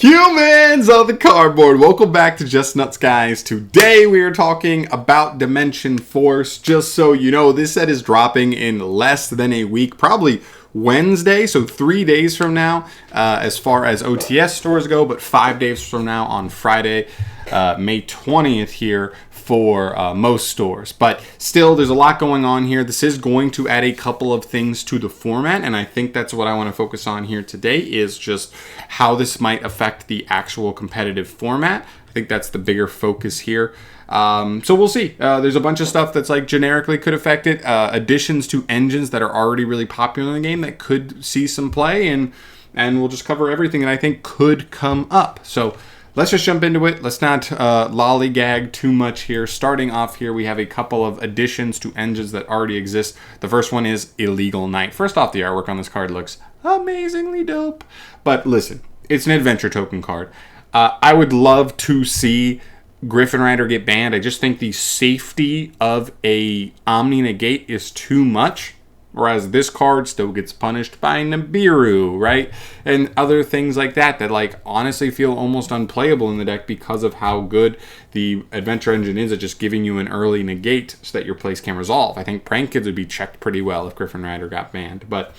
Humans of the cardboard, welcome back to Just Nuts, guys. Today we are talking about Dimension Force. Just so you know, this set is dropping in less than a week, probably Wednesday, so 3 days from now, as far as OTS stores go, but 5 days from now on Friday, May 20th here for most stores. But still, there's a lot going on here. This is going to add a couple of things to the format, and I think that's what I want to focus on here today, is just how this might affect the actual competitive format. I think that's the bigger focus here. So we'll see. There's a bunch of stuff that's like generically could affect it. Additions to engines that are already really popular in the game that could see some play, and we'll just cover everything that I think could come up. So let's just jump into it. Let's not lollygag too much here. Starting off here, we have a couple of additions to engines that already exist. The first one is Illegal Knight. First off, the artwork on this card looks amazingly dope. But listen, it's an adventure token card. I would love to see Griffin Rider get banned. I just think the safety of a Omni Negate is too much. Whereas this card still gets punished by Nibiru, right? And other things like that like honestly feel almost unplayable in the deck because of how good the adventure engine is at just giving you an early negate so that your place can resolve. I think Prank Kids would be checked pretty well if Griffin Rider got banned. But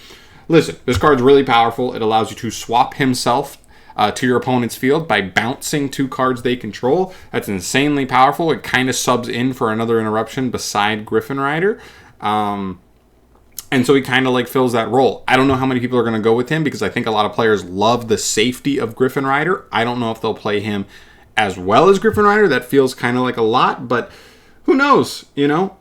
listen, this card's really powerful. It allows you to swap himself to your opponent's field by bouncing 2 cards they control. That's insanely powerful. It kind of subs in for another interruption beside Griffin Rider. And so he kind of like fills that role. I don't know how many people are going to go with him because I think a lot of players love the safety of Griffin Rider. I don't know if they'll play him as well as Griffin Rider. That feels kind of like a lot, but who knows, you know?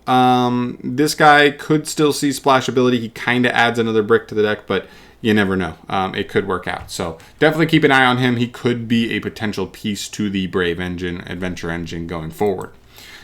This guy could still see Splashability. He kind of adds another brick to the deck, but you never know. It could work out. So definitely keep an eye on him. He could be a potential piece to the Brave engine, adventure engine going forward.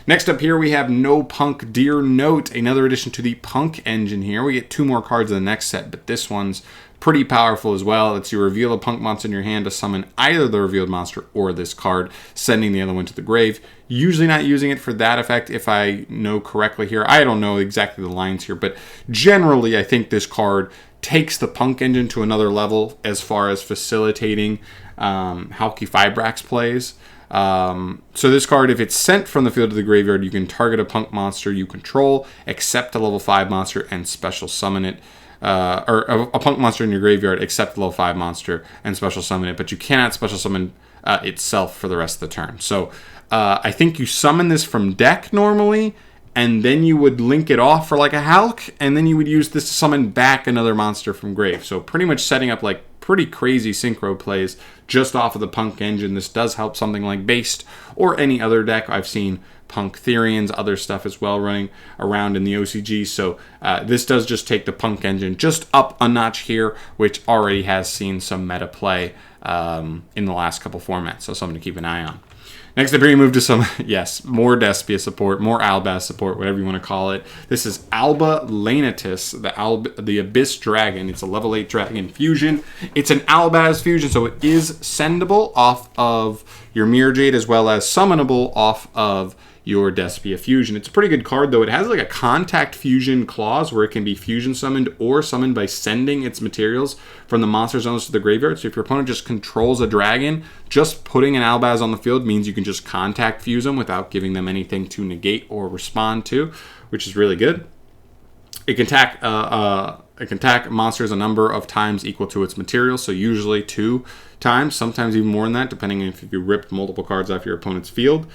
Next up here, we have No Punk Dear Note, another addition to the Punk engine here. We get 2 more cards in the next set, but this one's pretty powerful as well. It's you reveal a Punk monster in your hand to summon either the revealed monster or this card, sending the other one to the grave. Usually not using it for that effect, if I know correctly here. I don't know exactly the lines here, but generally I think this card takes the Punk engine to another level as far as facilitating Halki Fibrax plays. So this card, if it's sent from the field to the graveyard, you can target a Punk monster you control, except a level 5 monster, and special summon it. Or a Punk monster in your graveyard, except a level 5 monster, and special summon it. But you cannot special summon itself for the rest of the turn. So I think you summon this from deck normally, and then you would link it off for like a Hulk, and then you would use this to summon back another monster from grave. So pretty much setting up like pretty crazy synchro plays just off of the Punk engine. This does help something like Based or any other deck. I've seen Punk Therions, other stuff as well running around in the OCG. So this does just take the Punk engine just up a notch here, which already has seen some meta play in the last couple formats. So something to keep an eye on. Next up here, we move to some, yes, more Despia support, more Albaz support, whatever you want to call it. This is Alba Lanatus, the Abyss Dragon. It's a level 8 dragon fusion. It's an Albaz fusion, so it is sendable off of your Mirror Jade as well as summonable off of your Despia fusion. It's a pretty good card, though. It has like a contact fusion clause where it can be fusion summoned or summoned by sending its materials from the monster zones to the graveyard. So if your opponent just controls a dragon, just putting an Albaz on the field means you can just contact fuse them without giving them anything to negate or respond to, which is really good. It can attack monsters a number of times equal to its material, so usually 2 times, sometimes even more than that, depending if you ripped multiple cards off your opponent's field.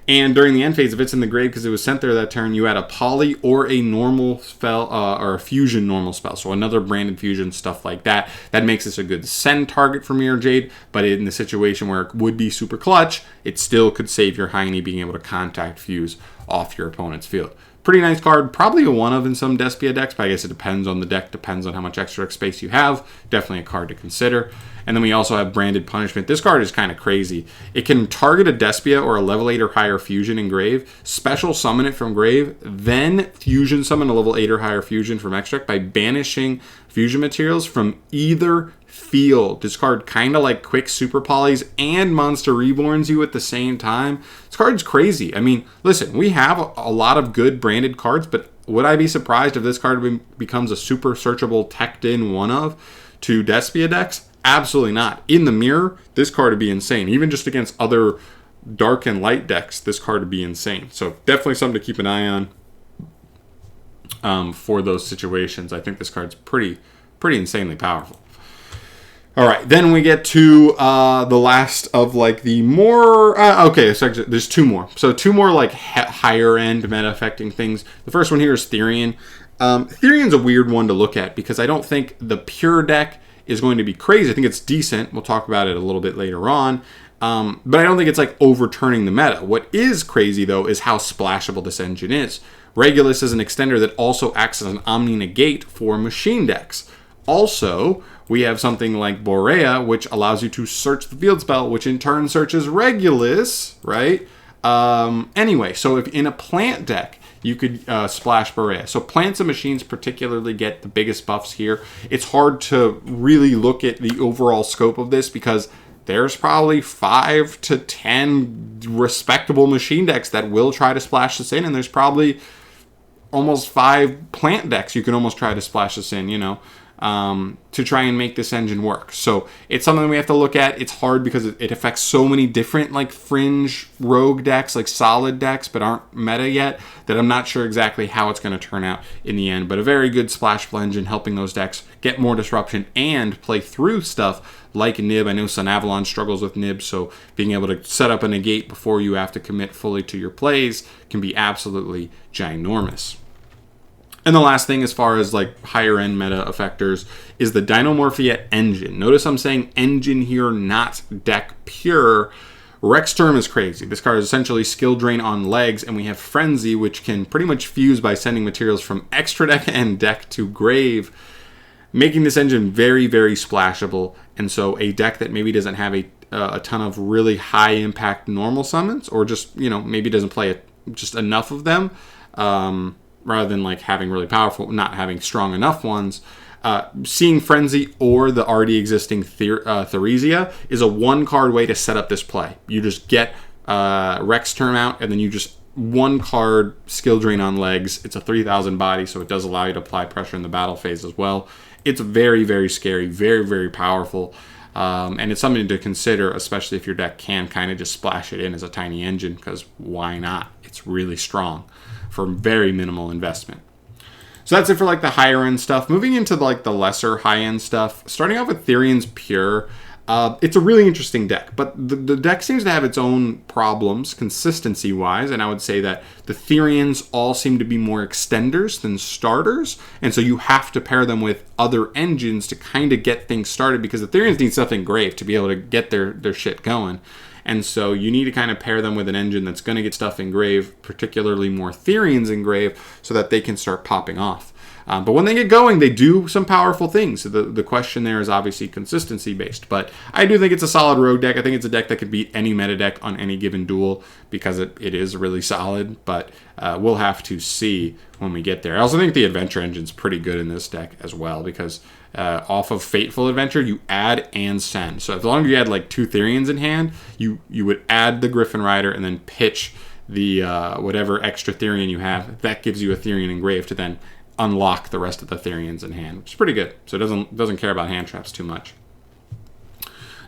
And during the end phase, if it's in the grave because it was sent there that turn, you add a poly or a normal spell or a fusion normal spell. So another branded fusion, stuff like that. That makes this a good send target for Mirror Jade. But in the situation where it would be super clutch, it still could save your Heine being able to contact fuse off your opponent's field. Pretty nice card. Probably a one of in some Despia decks, but I guess it depends on the deck, depends on how much extra space you have. Definitely a card to consider. And then we also have Branded Punishment. This card is kind of crazy. It can target a Despia or a level 8 or higher fusion in grave, special summon it from grave, then fusion summon a level 8 or higher fusion from extract by banishing fusion materials from either field. This card kind of like quick super polys and monster reborns you at the same time. This card's crazy. I mean, listen, we have a lot of good branded cards, but would I be surprised if this card becomes a super searchable teched in one of to Despia decks? Absolutely not. In the mirror, this card would be insane. Even just against other dark and light decks, this card would be insane. So definitely something to keep an eye on for those situations. I think this card's pretty insanely powerful. All right, then we get to the last of like the more okay. So actually, there's two more. So two more like higher end meta affecting things. The first one here is Therion. Therion's a weird one to look at because I don't think the pure deck is going to be crazy. I think it's decent. We'll talk about it a little bit later on. But I don't think it's like overturning the meta. What is crazy though is how splashable this engine is. Regulus is an extender that also acts as an Omni Negate for machine decks. Also, we have something like Borea, which allows you to search the field spell, which in turn searches Regulus, right? Anyway, so if in a plant deck, you could splash Borea. So plants and machines particularly get the biggest buffs here. It's hard to really look at the overall scope of this because there's probably 5 to 10 respectable machine decks that will try to splash this in, and there's probably almost 5 plant decks you can almost try to splash this in, to try and make this engine work. So it's something we have to look at. It's hard because it affects so many different like fringe rogue decks, like solid decks, but aren't meta yet, that I'm not sure exactly how it's going to turn out in the end. But a very good splashable engine helping those decks get more disruption and play through stuff like Nib. I know Sun Avalon struggles with Nib, so being able to set up a negate before you have to commit fully to your plays can be absolutely ginormous. And the last thing as far as like higher end meta effectors is the Dinomorphia engine. Notice I'm saying engine here, not deck pure. Rex Term is crazy. This card is essentially skill drain on legs, and we have Frenzy, which can pretty much fuse by sending materials from extra deck and deck to grave, making this engine very, very splashable. And so a deck that maybe doesn't have a ton of really high impact normal summons, or just, maybe doesn't play just enough of them, rather than like having really powerful, not having strong enough ones, seeing Frenzy or the already existing Theresia is a 1-card way to set up this play. You just get Rex Term out, and then you just 1-card skill drain on legs. It's a 3,000 body, so it does allow you to apply pressure in the battle phase as well. It's very, very scary, very, very powerful, and it's something to consider, especially if your deck can kind of just splash it in as a tiny engine, because why not? It's really strong for very minimal investment. So that's it for like the higher end stuff. Moving into like the lesser high end stuff, starting off with Therion's Pure. It's a really interesting deck, but the deck seems to have its own problems consistency wise, and I would say that the Therions all seem to be more extenders than starters, and so you have to pair them with other engines to kind of get things started, because the Therions need stuff engraved to be able to get their shit going. And so you need to kind of pair them with an engine that's going to get stuff engraved, particularly more Therions engraved, so that they can start popping off. But when they get going, they do some powerful things. So the question there is obviously consistency based. But I do think it's a solid rogue deck. I think it's a deck that could beat any meta deck on any given duel, because it is really solid. But we'll have to see when we get there. I also think the Adventure Engine's pretty good in this deck as well, because off of Fateful Adventure, you add and send. So as long as you had like 2 Therions in hand, you would add the Griffin Rider and then pitch the whatever extra Therion you have. That gives you a Therion engraved to then unlock the rest of the Therions in hand, which is pretty good. So it doesn't care about hand traps too much.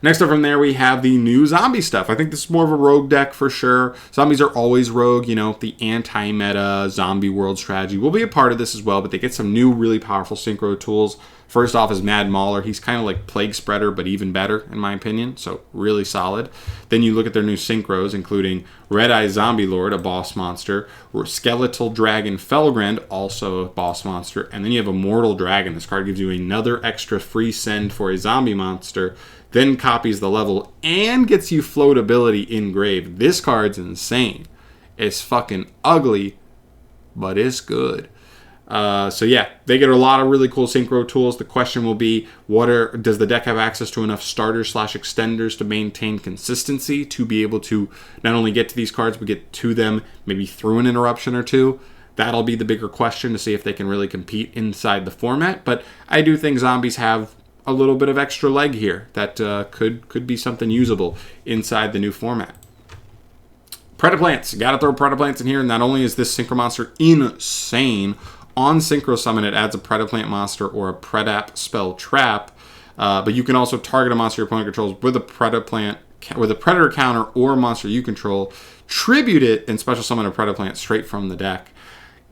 Next up from there, we have the new zombie stuff. I think this is more of a rogue deck for sure. Zombies are always rogue. The anti-meta zombie world strategy will be a part of this as well, but they get some new really powerful synchro tools. First off is Mad Mauler. He's kind of like Plague Spreader, but even better, in my opinion. So really solid. Then you look at their new synchros, including Red Eye Zombie Lord, a boss monster, Skeletal Dragon Felgrand, also a boss monster, and then you have Immortal Dragon. This card gives you another extra free send for a zombie monster, then copies the level and gets you floatability engraved. This card's insane. It's fucking ugly, but it's good. So yeah, they get a lot of really cool synchro tools. The question will be, does the deck have access to enough starters/extenders to maintain consistency to be able to not only get to these cards, but get to them maybe through an interruption or two? That'll be the bigger question to see if they can really compete inside the format. But I do think zombies have a little bit of extra leg here that could be something usable inside the new format. Predaplants. Gotta throw Predaplants in here. Not only is this Synchro Monster insane, on Synchro Summon it adds a Predaplant monster or a Predap spell trap. But you can also target a monster your opponent controls with a Predaplant, with a Predator counter or a monster you control, tribute it, and special summon a Predaplant straight from the deck.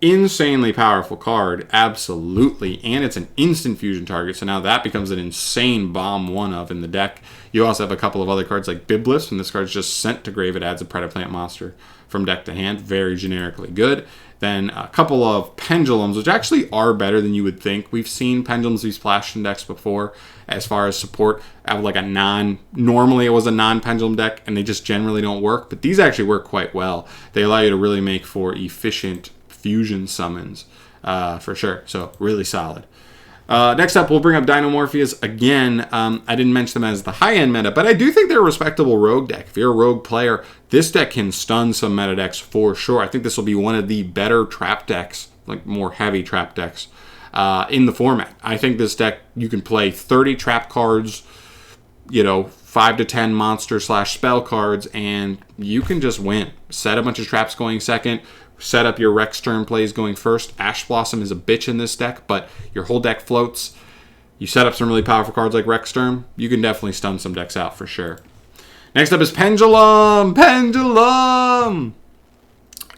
Insanely powerful card, absolutely, and it's an instant fusion target, so now that becomes an insane bomb 1-of in the deck. You also have a couple of other cards like Biblis, and this card's just sent to grave. It adds a Predaplant monster from deck to hand, very generically good. Then a couple of Pendulums, which actually are better than you would think. We've seen Pendulums be splashed in decks before as far as support. I have like normally it was a non-Pendulum deck, and they just generally don't work, but these actually work quite well. They allow you to really make for efficient fusion summons, for sure. So really solid. Next up, we'll bring up Dinomorphias again. I didn't mention them as the high-end meta, but I do think they're a respectable rogue deck. If you're a rogue player, this deck can stun some meta decks for sure. I think this will be one of the better trap decks, like more heavy trap decks, in the format. I think this deck, you can play 30 trap cards, 5 to 10 monster/spell cards, and you can just win. Set a bunch of traps going second, set up your Rex turn plays going first. Ash Blossom is a bitch in this deck, but your whole deck floats. You set up some really powerful cards like Rex Turn, you can definitely stun some decks out for sure. Next up is Pendulum! Pendulum!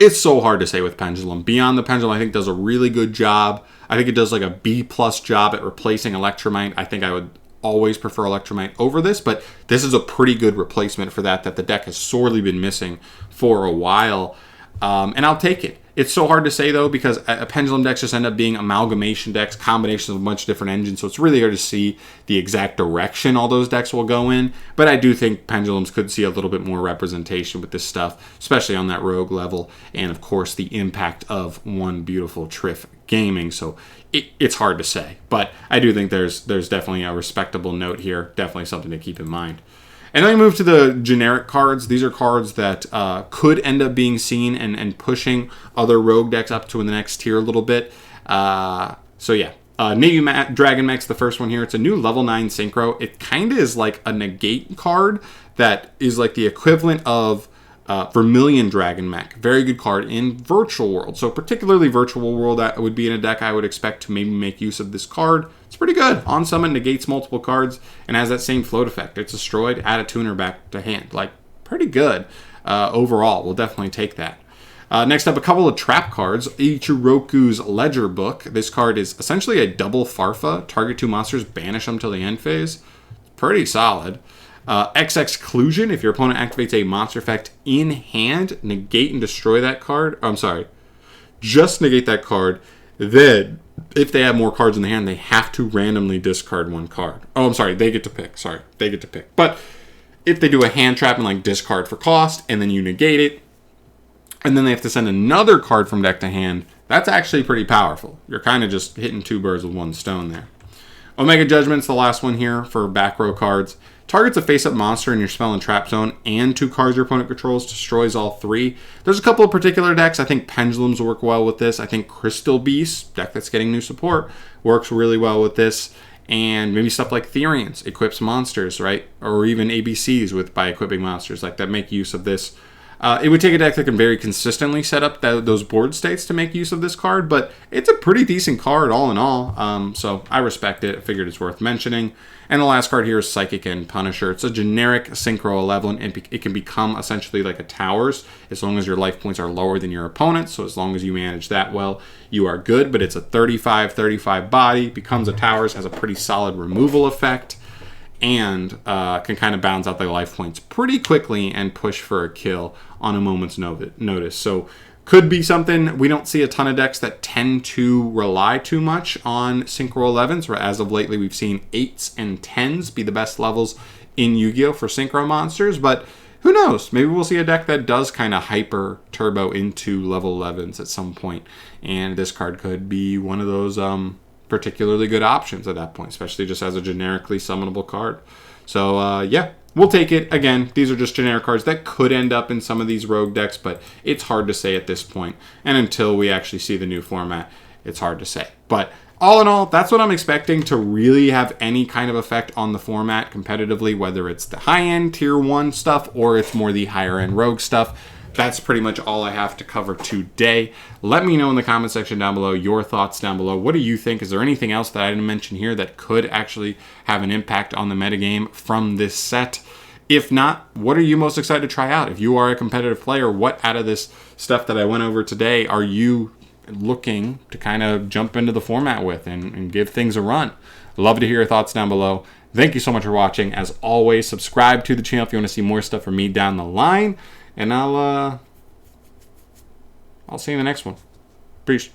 It's so hard to say with Pendulum. Beyond the Pendulum, I think, does a really good job. I think it does like a B+ job at replacing Electromite. I think I would always prefer Electromite over this, but this is a pretty good replacement for that the deck has sorely been missing for a while. And I'll take it. It's so hard to say, though, because a Pendulum decks just end up being amalgamation decks, combinations of a bunch of different engines, so it's really hard to see the exact direction all those decks will go in. But I do think Pendulums could see a little bit more representation with this stuff, especially on that rogue level, and, of course, the impact of one beautiful Triff Gaming. So it's hard to say. But I do think there's definitely a respectable note here, definitely something to keep in mind. And then we move to the generic cards. These are cards that could end up being seen and pushing other rogue decks up to the next tier a little bit. So yeah, Navy Dragon Mech's the first one here. It's a new level 9 synchro. It kind of is like a negate card that is like the equivalent of Vermilion Dragon Mech. Very good card in Virtual World. So particularly Virtual World, that would be in a deck I would expect to maybe make use of this card. It's pretty good. On summon, negates multiple cards, and has that same float effect. It's destroyed, add a tuner back to hand. Like, pretty good overall. We'll definitely take that. Next up, a couple of trap cards. Ichiroku's Ledger Book. This card is essentially a double Farfa. Target 2 monsters, banish them till the end phase. Pretty solid. Exclusion. If your opponent activates a monster effect in hand, negate and destroy that card. Oh, I'm sorry. Just negate that card. Then, if they have more cards in the hand, they have to randomly discard one card. Oh, I'm sorry. They get to pick. Sorry. They get to pick. But if they do a hand trap and like discard for cost, and then you negate it, and then they have to send another card from deck to hand, that's actually pretty powerful. You're kind of just hitting 2 birds with 1 stone there. Omega Judgment's the last one here for back row cards. Targets a face-up monster in your spell and trap zone and 2 cards your opponent controls, destroys all 3. There's a couple of particular decks. I think Pendulums work well with this. I think Crystal Beast, deck that's getting new support, works really well with this. And maybe stuff like Therions equips monsters, right? Or even ABCs by equipping monsters like that make use of this. It would take a deck that can very consistently set up those board states to make use of this card, but it's a pretty decent card all in all, so I respect it. I figured it's worth mentioning. And the last card here is Psychic and Punisher. It's a generic Synchro 11, and it can become essentially like a Towers as long as your life points are lower than your opponent, so as long as you manage that well, you are good, but it's a 35/35 body, becomes a Towers, has a pretty solid removal effect, and can kind of balance out the life points pretty quickly and push for a kill on a moment's notice. So could be something. We don't see a ton of decks that tend to rely too much on Synchro 11s, or as of lately we've seen 8s and 10s be the best levels in Yu-Gi-Oh! For Synchro monsters, but who knows? Maybe we'll see a deck that does kind of hyper turbo into level 11s at some point, and this card could be one of those particularly good options at that point, especially just as a generically summonable card. So yeah, we'll take it. Again, these are just generic cards that could end up in some of these rogue decks, but it's hard to say at this point. And until we actually see the new format, it's hard to say. But all in all, that's what I'm expecting to really have any kind of effect on the format competitively, whether it's the high-end tier 1 stuff or it's more the higher-end rogue stuff. that's pretty much all I have to cover today. Let me know in the comment section down below your thoughts down below. What do you think? Is there anything else that I didn't mention here that could actually have an impact on the metagame from this set? If not, what are you most excited to try out? If you are a competitive player, what out of this stuff that I went over today are you looking to kind of jump into the format with and give things a run? Love to hear your thoughts down below. Thank you so much for watching. As always, subscribe to the channel if you want to see more stuff from me down the line. And I'll see you in the next one. Peace.